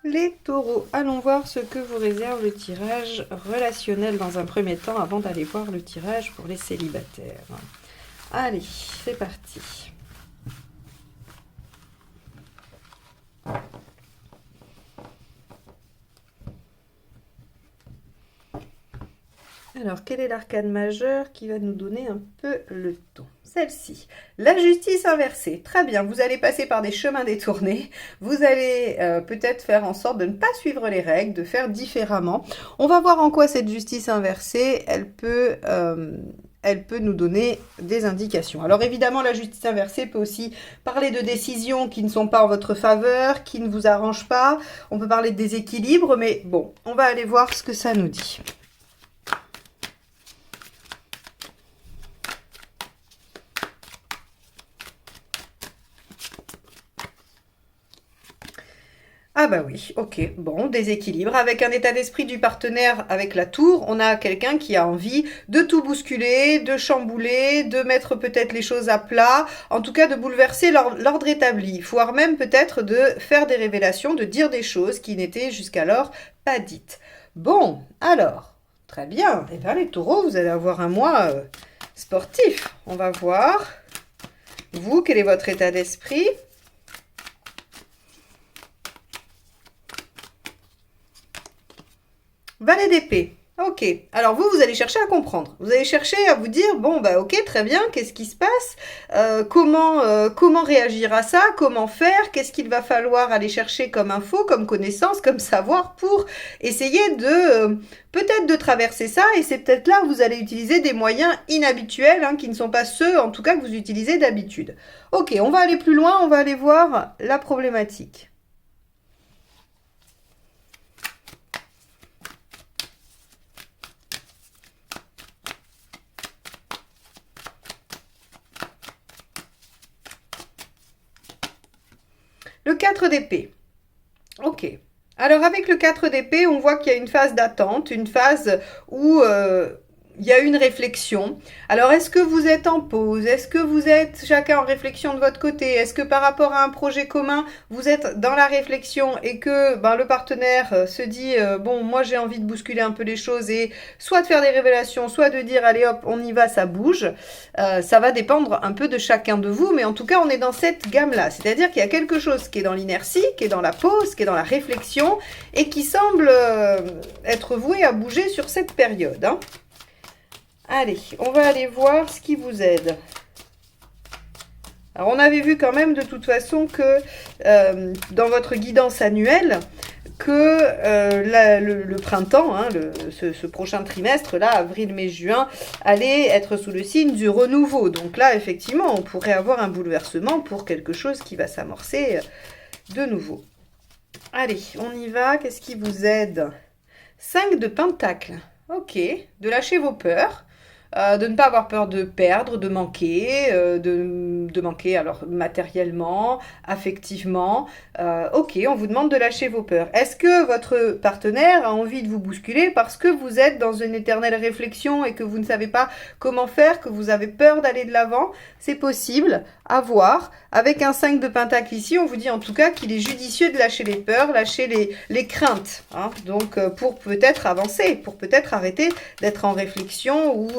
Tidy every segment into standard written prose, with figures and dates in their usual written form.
Les taureaux, allons voir ce que vous réserve le tirage relationnel dans un premier temps avant d'aller voir le tirage pour les célibataires. Allez, c'est parti. Alors, quel est l'arcane majeur qui va nous donner un peu le ton? Celle-ci, la justice inversée. Très bien, vous allez passer par des chemins détournés. Vous allez peut-être faire en sorte de ne pas suivre les règles, de faire différemment. On va voir en quoi cette justice inversée, elle peut nous donner des indications. Alors évidemment, la justice inversée peut aussi parler de décisions qui ne sont pas en votre faveur, qui ne vous arrangent pas. On peut parler de déséquilibre, mais bon, on va aller voir ce que ça nous dit. Ah bah oui, ok, bon, déséquilibre. Avec un état d'esprit du partenaire avec la tour, on a quelqu'un qui a envie de tout bousculer, de chambouler, de mettre peut-être les choses à plat, en tout cas de bouleverser l'ordre établi, voire même peut-être de faire des révélations, de dire des choses qui n'étaient jusqu'alors pas dites. Bon, alors, très bien. Eh bien les taureaux, vous allez avoir un mois sportif. On va voir. Vous, quel est votre état d'esprit ? Valet d'épée. Ok. Alors vous allez chercher à comprendre. Vous allez chercher à vous dire, bon, bah ok, très bien, qu'est-ce qui se passe comment réagir à ça? Comment faire? Qu'est-ce qu'il va falloir aller chercher comme info, comme connaissance, comme savoir pour essayer de peut-être de traverser ça? Et c'est peut-être là où vous allez utiliser des moyens inhabituels, qui ne sont pas ceux, en tout cas, que vous utilisez d'habitude. Ok, on va aller plus loin, on va aller voir la problématique. Le 4 d'épée. Ok. Alors avec le 4 d'épée, on voit qu'il y a une phase d'attente, une phase où il y a une réflexion. Alors est-ce que vous êtes en pause? Est-ce que vous êtes chacun en réflexion de votre côté? Est-ce que par rapport à un projet commun, vous êtes dans la réflexion et que le partenaire se dit bon, moi j'ai envie de bousculer un peu les choses et soit de faire des révélations, soit de dire allez hop, on y va, ça bouge. Ça va dépendre un peu de chacun de vous, mais en tout cas on est dans cette gamme-là. C'est-à-dire qu'il y a quelque chose qui est dans l'inertie, qui est dans la pause, qui est dans la réflexion et qui semble être voué à bouger sur cette période. Allez, on va aller voir ce qui vous aide. Alors, on avait vu quand même de toute façon que dans votre guidance annuelle, que le printemps, ce prochain trimestre, là, avril, mai, juin, allait être sous le signe du renouveau. Donc là, effectivement, on pourrait avoir un bouleversement pour quelque chose qui va s'amorcer de nouveau. Allez, on y va. Qu'est-ce qui vous aide? 5 de pentacles. Ok, de lâcher vos peurs. De ne pas avoir peur de perdre, de manquer, de manquer alors matériellement, affectivement. Ok, on vous demande de lâcher vos peurs. Est-ce que votre partenaire a envie de vous bousculer parce que vous êtes dans une éternelle réflexion et que vous ne savez pas comment faire, que vous avez peur d'aller de l'avant? C'est possible, à voir. Avec un 5 de pentacle ici, on vous dit en tout cas qu'il est judicieux de lâcher les peurs, lâcher les craintes. Donc pour peut-être avancer, pour peut-être arrêter d'être en réflexion ou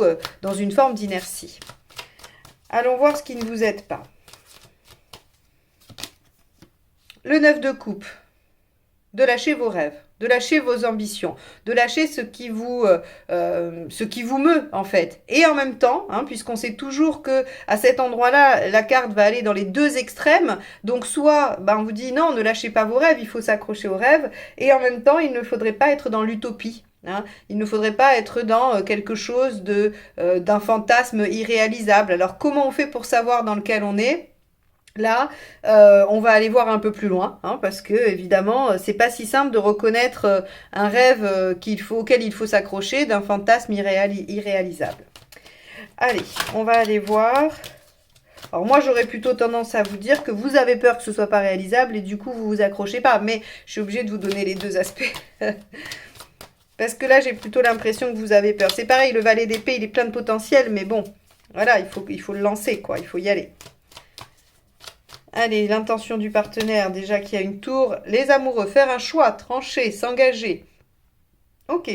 dans une forme d'inertie. Allons voir ce qui ne vous aide pas. Le 9 de coupe. De lâcher vos rêves, de lâcher vos ambitions, de lâcher ce qui vous meut en fait. Et en même temps, puisqu'on sait toujours que à cet endroit-là, la carte va aller dans les deux extrêmes. Donc soit on vous dit non, ne lâchez pas vos rêves, il faut s'accrocher aux rêves. Et en même temps, il ne faudrait pas être dans l'utopie. Il ne faudrait pas être dans quelque chose d'un fantasme irréalisable. Alors comment on fait pour savoir dans lequel on est? Là, on va aller voir un peu plus loin, parce que évidemment, c'est pas si simple de reconnaître un rêve auquel il faut s'accrocher d'un fantasme irréalisable. Allez, on va aller voir. Alors moi, j'aurais plutôt tendance à vous dire que vous avez peur que ce soit pas réalisable et du coup, vous vous accrochez pas. Mais je suis obligée de vous donner les deux aspects. Parce que là, j'ai plutôt l'impression que vous avez peur. C'est pareil, le valet d'épée, il est plein de potentiel, mais bon, voilà, il faut le lancer, quoi. Il faut y aller. Allez, l'intention du partenaire, déjà qu'il y a une tour. Les amoureux, faire un choix, trancher, s'engager. Ok.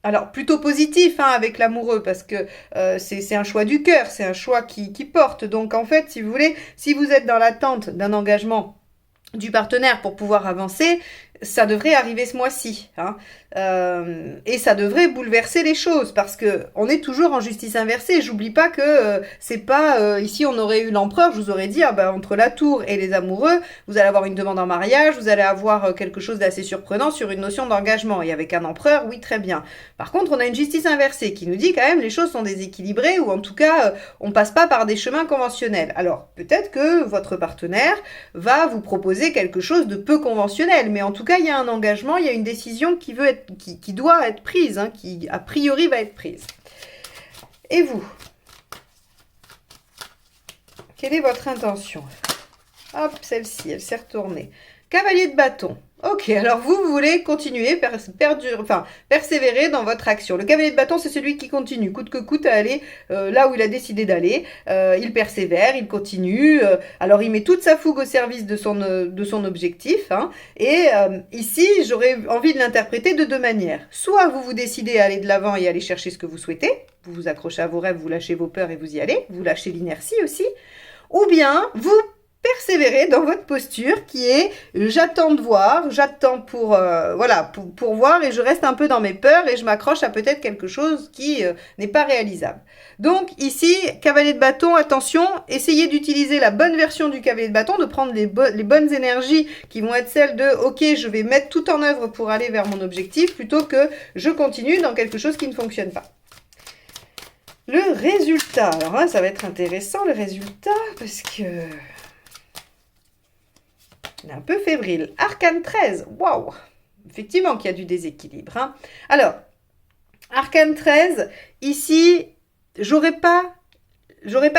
Alors, plutôt positif hein, avec l'amoureux, parce que c'est un choix du cœur, c'est un choix qui porte. Donc, en fait, si vous voulez, si vous êtes dans l'attente d'un engagement du partenaire pour pouvoir avancer, ça devrait arriver ce mois-ci. Hein. Et ça devrait bouleverser les choses parce que on est toujours en justice inversée. J'oublie pas que c'est pas ici on aurait eu l'empereur, je vous aurais dit ah ben, entre la tour et les amoureux, vous allez avoir une demande en mariage, vous allez avoir quelque chose d'assez surprenant sur une notion d'engagement. Et avec un empereur, oui très bien. Par contre, on a une justice inversée qui nous dit quand même les choses sont déséquilibrées ou en tout cas on passe pas par des chemins conventionnels. Alors peut-être que votre partenaire va vous proposer quelque chose de peu conventionnel, mais en tout cas il y a un engagement, il y a une décision qui doit être prise, hein, qui a priori va être prise. Et vous? Quelle est votre intention? Hop, celle-ci, elle s'est retournée. Cavalier de bâton. Ok, alors vous voulez continuer, persévérer dans votre action. Le cavalier de bâton, c'est celui qui continue, coûte que coûte, à aller là où il a décidé d'aller. Il persévère, il continue. Alors, il met toute sa fougue au service de son objectif. Hein, et ici, j'aurais envie de l'interpréter de deux manières. Soit vous décidez à aller de l'avant et aller chercher ce que vous souhaitez. Vous vous accrochez à vos rêves, vous lâchez vos peurs et vous y allez. Vous lâchez l'inertie aussi. Ou bien, vous persévérer dans votre posture qui est j'attends de voir, j'attends pour voir et je reste un peu dans mes peurs et je m'accroche à peut-être quelque chose qui n'est pas réalisable. Donc ici, cavalier de bâton, attention, essayez d'utiliser la bonne version du cavalier de bâton, de prendre les bonnes énergies qui vont être celles de ok, je vais mettre tout en œuvre pour aller vers mon objectif plutôt que je continue dans quelque chose qui ne fonctionne pas. Le résultat, alors là, ça va être intéressant le résultat parce que il est un peu fébrile. Arcane 13, waouh! Effectivement qu'il y a du déséquilibre. Hein. Alors, Arcane 13, ici, j'aurais pas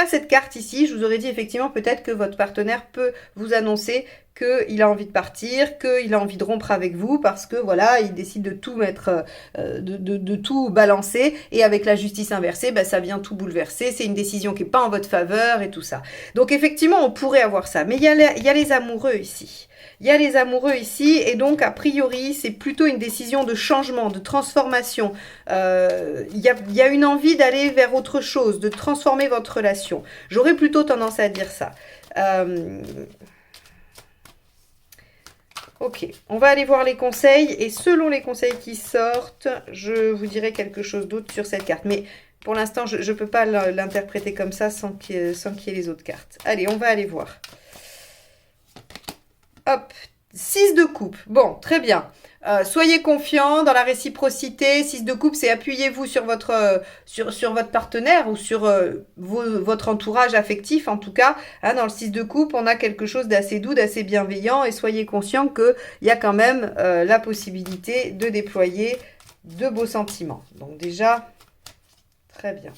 cette carte ici. Je vous aurais dit effectivement peut-être que votre partenaire peut vous annoncer qu'il a envie de partir, qu'il a envie de rompre avec vous parce que voilà, il décide de tout mettre, de tout balancer et avec la justice inversée, ben, ça vient tout bouleverser. C'est une décision qui n'est pas en votre faveur et tout ça. Donc effectivement, on pourrait avoir ça. Mais il y a les amoureux ici. Il y a les amoureux ici et donc a priori c'est plutôt une décision de changement, de transformation. Il y a une envie d'aller vers autre chose, de transformer votre relation. J'aurais plutôt tendance à dire ça. Ok, on va aller voir les conseils et selon les conseils qui sortent, je vous dirai quelque chose d'autre sur cette carte. Mais pour l'instant, je ne peux pas l'interpréter comme ça sans qu'il y ait les autres cartes. Allez, on va aller voir. Hop, 6 de coupe. Bon, très bien. Soyez confiants dans la réciprocité. 6 de coupe, c'est appuyez-vous sur votre partenaire ou sur votre entourage affectif, en tout cas. Hein, dans le 6 de coupe, on a quelque chose d'assez doux, d'assez bienveillant. Et soyez conscients qu'il y a quand même la possibilité de déployer de beaux sentiments. Donc déjà, très bien.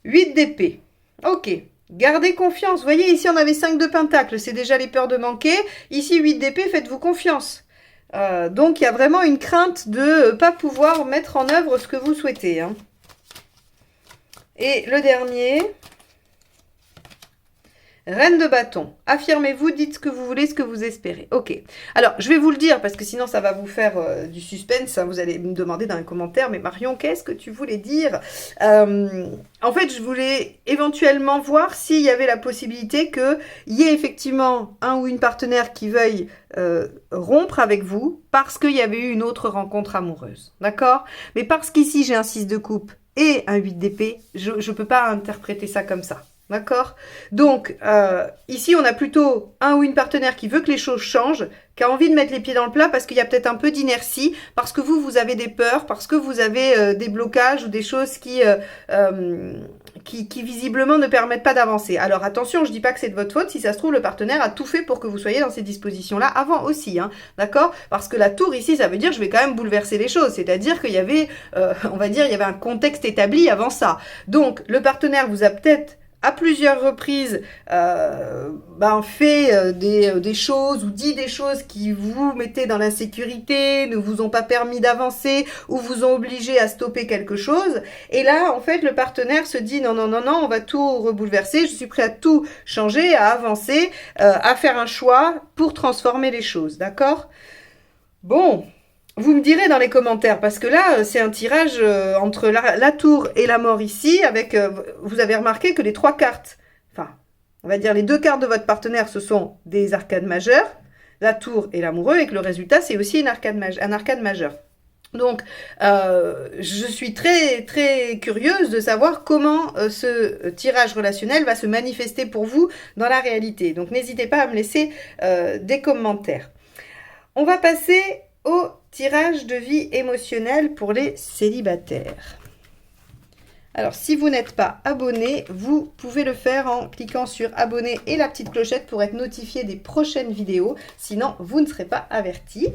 8 d'épée. Ok. Gardez confiance. Vous voyez, ici, on avait 5 de pentacle. C'est déjà les peurs de manquer. Ici, 8 d'épée, faites-vous confiance. Donc, il y a vraiment une crainte de ne pas pouvoir mettre en œuvre ce que vous souhaitez. Hein. Et le dernier... Reine de bâton, affirmez-vous, dites ce que vous voulez, ce que vous espérez. Ok, alors je vais vous le dire parce que sinon ça va vous faire du suspense, hein. Vous allez me demander dans les commentaires, mais Marion, qu'est-ce que tu voulais dire? En fait, je voulais éventuellement voir s'il y avait la possibilité qu'il y ait effectivement un ou une partenaire qui veuille rompre avec vous parce qu'il y avait eu une autre rencontre amoureuse, d'accord? Mais parce qu'ici j'ai un 6 de coupe et un 8 d'épée, je ne peux pas interpréter ça comme ça. D'accord? Donc, ici, on a plutôt un ou une partenaire qui veut que les choses changent, qui a envie de mettre les pieds dans le plat parce qu'il y a peut-être un peu d'inertie, parce que vous avez des peurs, parce que vous avez des blocages ou des choses qui visiblement ne permettent pas d'avancer. Alors, attention, je ne dis pas que c'est de votre faute. Si ça se trouve, le partenaire a tout fait pour que vous soyez dans ces dispositions-là avant aussi. Hein, d'accord? Parce que la tour ici, ça veut dire je vais quand même bouleverser les choses. C'est-à-dire qu'il y avait, on va dire, il y avait un contexte établi avant ça. Donc, le partenaire vous a peut-être à plusieurs reprises fait des choses ou dit des choses qui vous mettaient dans l'insécurité, ne vous ont pas permis d'avancer ou vous ont obligé à stopper quelque chose. Et là, en fait, le partenaire se dit non, non, non, non, on va tout rebouleverser, je suis prêt à tout changer, à avancer, à faire un choix pour transformer les choses, d'accord? Bon, vous me direz dans les commentaires, parce que là, c'est un tirage entre la tour et la mort ici, avec, vous avez remarqué que les 3 cartes, enfin, on va dire les 2 cartes de votre partenaire, ce sont des arcades majeures, la tour et l'amoureux, et que le résultat, c'est aussi un arcade majeur. Donc, je suis très, très curieuse de savoir comment ce tirage relationnel va se manifester pour vous dans la réalité. Donc, n'hésitez pas à me laisser des commentaires. On va passer au tirage de vie émotionnelle pour les célibataires. Alors, si vous n'êtes pas abonné, vous pouvez le faire en cliquant sur abonner et la petite clochette pour être notifié des prochaines vidéos. Sinon, vous ne serez pas averti.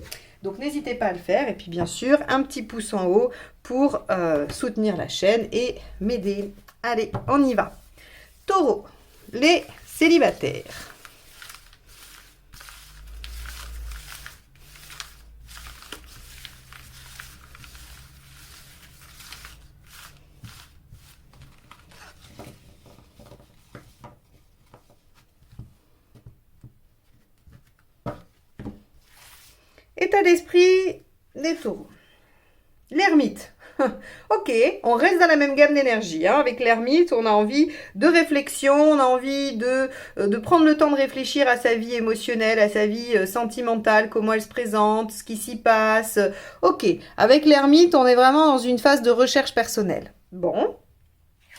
Donc, n'hésitez pas à le faire. Et puis, bien sûr, un petit pouce en haut pour soutenir la chaîne et m'aider. Allez, on y va. Taureau, les célibataires. État d'esprit des taureaux. L'ermite. Ok, on reste dans la même gamme d'énergie. Hein. Avec l'ermite, on a envie de réflexion, on a envie de prendre le temps de réfléchir à sa vie émotionnelle, à sa vie sentimentale, comment elle se présente, ce qui s'y passe. Ok, avec l'ermite, on est vraiment dans une phase de recherche personnelle. Bon,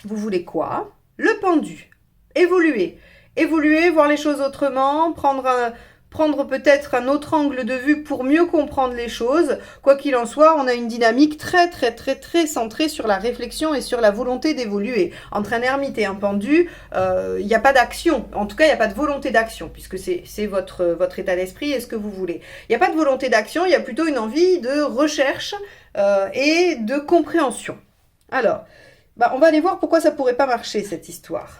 vous voulez quoi? Le pendu. Évoluer. Évoluer, voir les choses autrement, prendre peut-être un autre angle de vue pour mieux comprendre les choses. Quoi qu'il en soit, on a une dynamique très, très, très, très centrée sur la réflexion et sur la volonté d'évoluer. Entre un ermite et un pendu, il n'y a pas d'action. En tout cas, il n'y a pas de volonté d'action, puisque c'est votre état d'esprit et ce que vous voulez. Il n'y a pas de volonté d'action, il y a plutôt une envie de recherche et de compréhension. Alors, on va aller voir pourquoi ça ne pourrait pas marcher, cette histoire.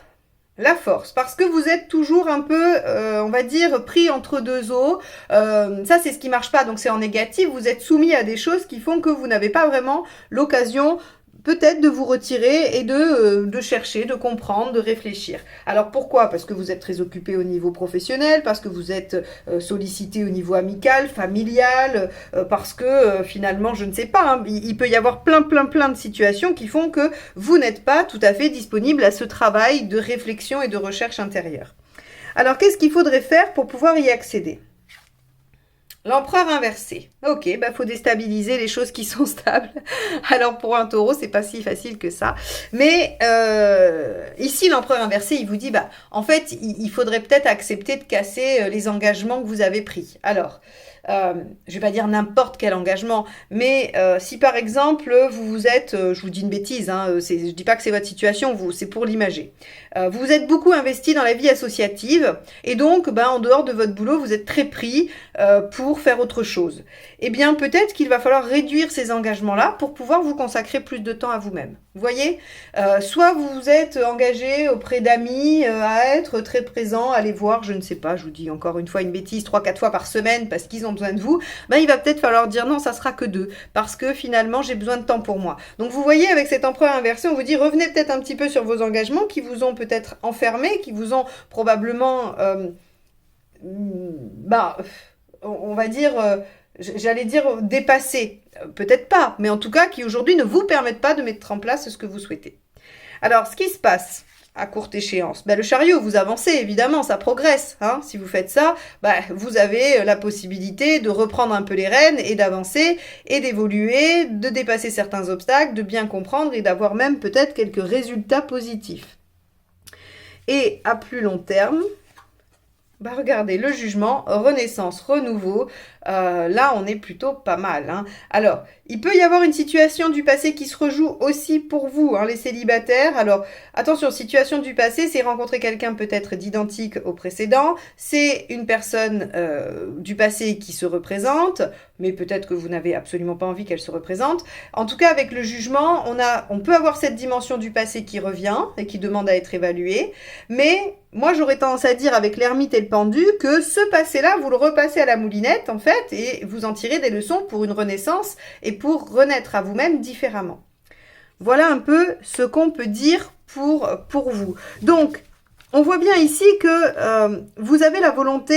La force, parce que vous êtes toujours un peu, on va dire, pris entre deux eaux. Ça, c'est ce qui marche pas, donc c'est en négatif. Vous êtes soumis à des choses qui font que vous n'avez pas vraiment l'occasion peut-être de vous retirer et de chercher, de comprendre, de réfléchir. Alors pourquoi? Parce que vous êtes très occupé au niveau professionnel, parce que vous êtes sollicité au niveau amical, familial, parce que finalement, je ne sais pas, hein, il peut y avoir plein de situations qui font que vous n'êtes pas tout à fait disponible à ce travail de réflexion et de recherche intérieure. Alors qu'est-ce qu'il faudrait faire pour pouvoir y accéder? L'empereur inversé. Ok, faut déstabiliser les choses qui sont stables. Alors pour un taureau, c'est pas si facile que ça. Mais ici, l'empereur inversé, il vous dit, en fait, il faudrait peut-être accepter de casser les engagements que vous avez pris. Alors, je vais pas dire n'importe quel engagement, mais si par exemple vous êtes, je vous dis une bêtise, hein, je dis pas que c'est votre situation, c'est pour l'imager. Vous vous êtes beaucoup investi dans la vie associative et donc en dehors de votre boulot vous êtes très pris pour faire autre chose. Eh bien peut-être qu'il va falloir réduire ces engagements-là pour pouvoir vous consacrer plus de temps à vous-même. Vous voyez, soit vous vous êtes engagé auprès d'amis à être très présent, à les voir, je ne sais pas, je vous dis encore une fois une bêtise, 3-4 fois par semaine parce qu'ils ont besoin de vous, il va peut-être falloir dire non, ça sera que 2 parce que finalement j'ai besoin de temps pour moi. Donc vous voyez, avec cet empereur inversé, on vous dit revenez peut-être un petit peu sur vos engagements qui vous ont peut-être enfermé, qui vous ont probablement, on va dire, j'allais dire dépassé. Peut-être pas, mais en tout cas qui aujourd'hui ne vous permettent pas de mettre en place ce que vous souhaitez. Alors, ce qui se passe à courte échéance, le chariot, vous avancez, évidemment, ça progresse. Hein. Si vous faites ça, vous avez la possibilité de reprendre un peu les rênes et d'avancer et d'évoluer, de dépasser certains obstacles, de bien comprendre et d'avoir même peut-être quelques résultats positifs. Et à plus long terme, Bah regardez, le jugement, renaissance, renouveau, là on est plutôt pas mal, hein. Alors, il peut y avoir une situation du passé qui se rejoue aussi pour vous, hein, les célibataires. Alors, attention, situation du passé, c'est rencontrer quelqu'un peut-être d'identique au précédent, c'est une personne du passé qui se représente, mais peut-être que vous n'avez absolument pas envie qu'elle se représente. En tout cas, avec le jugement, on peut avoir cette dimension du passé qui revient et qui demande à être évaluée, mais moi, j'aurais tendance à dire avec l'ermite et le pendu que ce passé-là, vous le repassez à la moulinette, en fait, et vous en tirez des leçons pour une renaissance et pour renaître à vous-même différemment. Voilà un peu ce qu'on peut dire pour vous. Donc, on voit bien ici que vous avez la volonté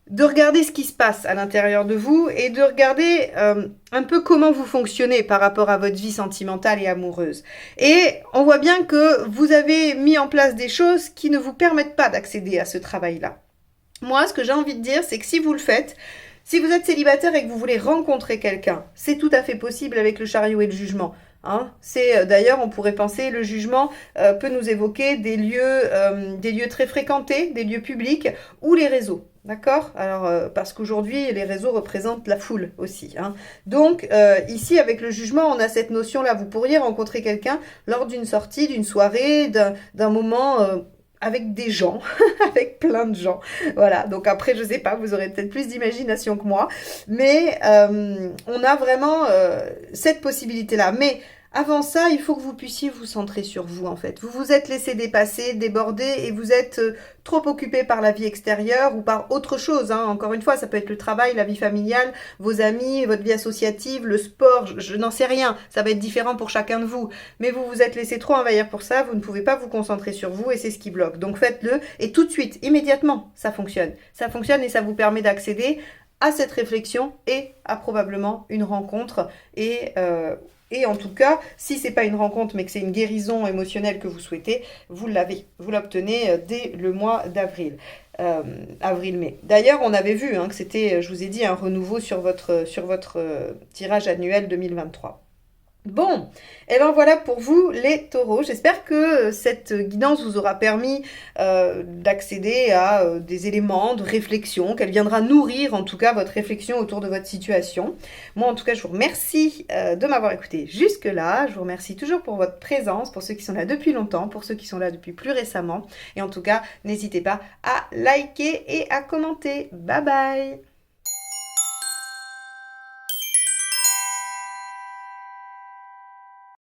de regarder ce qui se passe à l'intérieur de vous et de regarder un peu comment vous fonctionnez par rapport à votre vie sentimentale et amoureuse. Et on voit bien que vous avez mis en place des choses qui ne vous permettent pas d'accéder à ce travail-là. Moi, ce que j'ai envie de dire, c'est que si vous le faites, si vous êtes célibataire et que vous voulez rencontrer quelqu'un, c'est tout à fait possible avec le chariot et le jugement. Hein, c'est d'ailleurs, on pourrait penser, le jugement peut nous évoquer des lieux très fréquentés, des lieux publics ou les réseaux. D'accord? Alors, parce qu'aujourd'hui, les réseaux représentent la foule aussi. Hein. Donc, ici, avec le jugement, on a cette notion-là. Vous pourriez rencontrer quelqu'un lors d'une sortie, d'une soirée, d'un moment avec des gens, avec plein de gens. Voilà, donc après, je sais pas, vous aurez peut-être plus d'imagination que moi. Mais on a vraiment cette possibilité-là. Mais avant ça, il faut que vous puissiez vous centrer sur vous, en fait. Vous vous êtes laissé dépasser, déborder, et vous êtes trop occupé par la vie extérieure ou par autre chose. Hein. Encore une fois, ça peut être le travail, la vie familiale, vos amis, votre vie associative, le sport, je n'en sais rien. Ça va être différent pour chacun de vous. Mais vous vous êtes laissé trop envahir pour ça, vous ne pouvez pas vous concentrer sur vous, et c'est ce qui bloque. Donc faites-le, et tout de suite, immédiatement, ça fonctionne. Ça fonctionne et ça vous permet d'accéder à cette réflexion et à probablement une rencontre et en tout cas, si c'est pas une rencontre, mais que c'est une guérison émotionnelle que vous souhaitez, vous l'avez. Vous l'obtenez dès le mois d'avril. Avril-mai. D'ailleurs, on avait vu que c'était, je vous ai dit, un renouveau sur votre tirage annuel 2023. Bon, et ben voilà pour vous les taureaux. J'espère que cette guidance vous aura permis d'accéder à des éléments de réflexion, qu'elle viendra nourrir en tout cas votre réflexion autour de votre situation. Moi en tout cas, je vous remercie de m'avoir écouté jusque-là. Je vous remercie toujours pour votre présence, pour ceux qui sont là depuis longtemps, pour ceux qui sont là depuis plus récemment. Et en tout cas, n'hésitez pas à liker et à commenter. Bye bye!